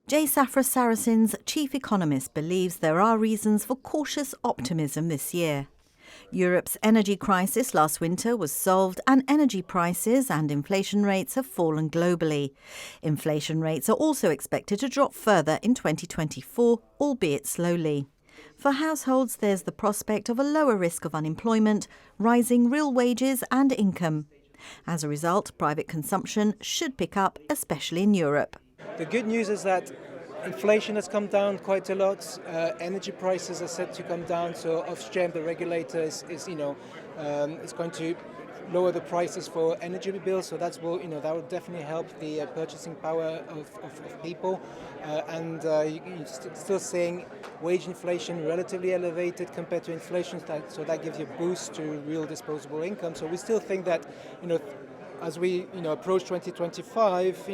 J.Safra Sarasin's chief economist believes there are reasons for cautious optimism this year. Europe's energy crisis last winter was solved and energy prices and inflation rates have fallen globally. Inflation rates are also expected to drop further in 2024, albeit slowly. For households, there's the prospect of a lower risk of unemployment, rising real wages and income. As a result, private consumption should pick up, especially in Europe. The good news is that inflation has come down quite a lot. Energy prices are set to come down. So Ofgem, the regulator, is going to lower the prices for energy bills. So that will definitely help the purchasing power of people. You're still seeing wage inflation relatively elevated compared to inflation. So that gives you a boost to real disposable income. So we still think that as we approach 2025,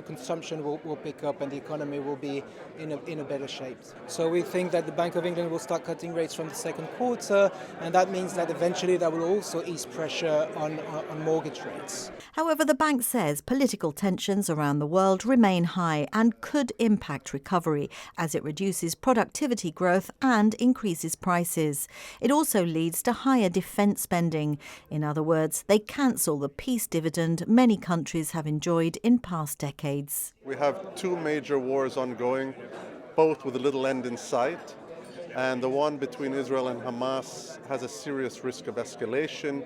consumption will pick up and the economy will be in a better shape. So we think that the Bank of England will start cutting rates from the second quarter, and that means that eventually that will also ease pressure on mortgage rates. However, the bank says political tensions around the world remain high and could impact recovery as it reduces productivity growth and increases prices. It also leads to higher defence spending. In other words, they cancel the peace dividend many countries have enjoyed in past decades. We have two major wars ongoing, both with a little end in sight, and the one between Israel and Hamas has a serious risk of escalation,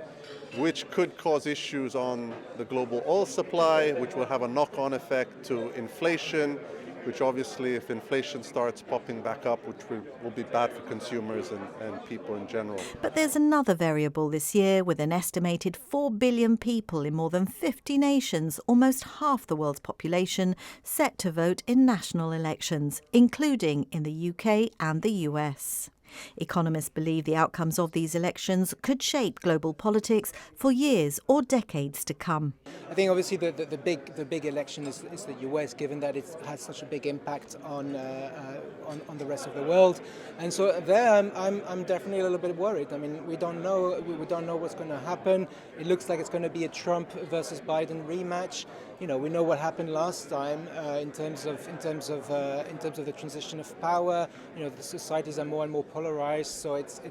which could cause issues on the global oil supply, which will have a knock-on effect to inflation, which obviously, if inflation starts popping back up, which will be bad for consumers and people in general. But there's another variable this year, with an estimated 4 billion people in more than 50 nations, almost half the world's population, set to vote in national elections, including in the UK and the US. Economists believe the outcomes of these elections could shape global politics for years or decades to come. I think obviously the big election is the US, given that it has such a big impact on the rest of the world, and so there I'm definitely a little bit worried. I mean, we don't know what's going to happen. It looks like it's going to be a Trump versus Biden rematch. We know what happened last time in terms of the transition of power. The societies are more and more polarized. So it's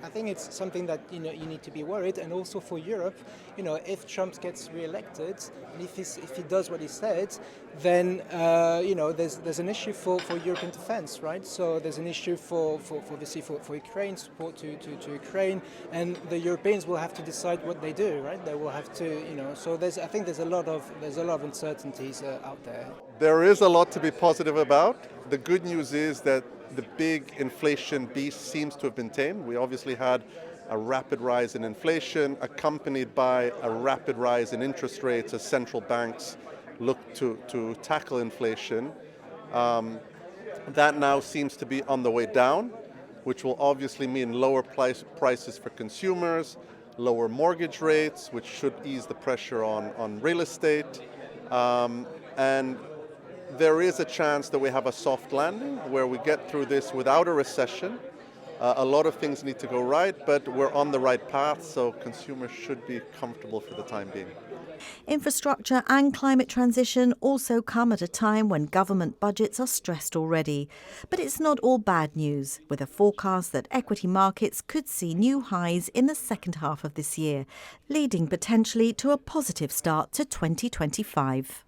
I think it's something that you need to be worried. And also for Europe, if Trump gets re-elected and if he does what he said, then there's an issue for European defense, right? So there's an issue for Ukraine, support to Ukraine, and the Europeans will have to decide what they do, right? They will have to, so I think there's a lot of uncertainties out there. There is a lot to be positive about. The good news is that the big inflation beast seems to have been tamed. We obviously had a rapid rise in inflation, accompanied by a rapid rise in interest rates as central banks look to tackle inflation. That now seems to be on the way down, which will obviously mean lower prices for consumers, lower mortgage rates, which should ease the pressure on real estate. And there is a chance that we have a soft landing where we get through this without a recession. A lot of things need to go right, but we're on the right path, so consumers should be comfortable for the time being. Infrastructure and climate transition also come at a time when government budgets are stressed already. But it's not all bad news, with a forecast that equity markets could see new highs in the second half of this year, leading potentially to a positive start to 2025.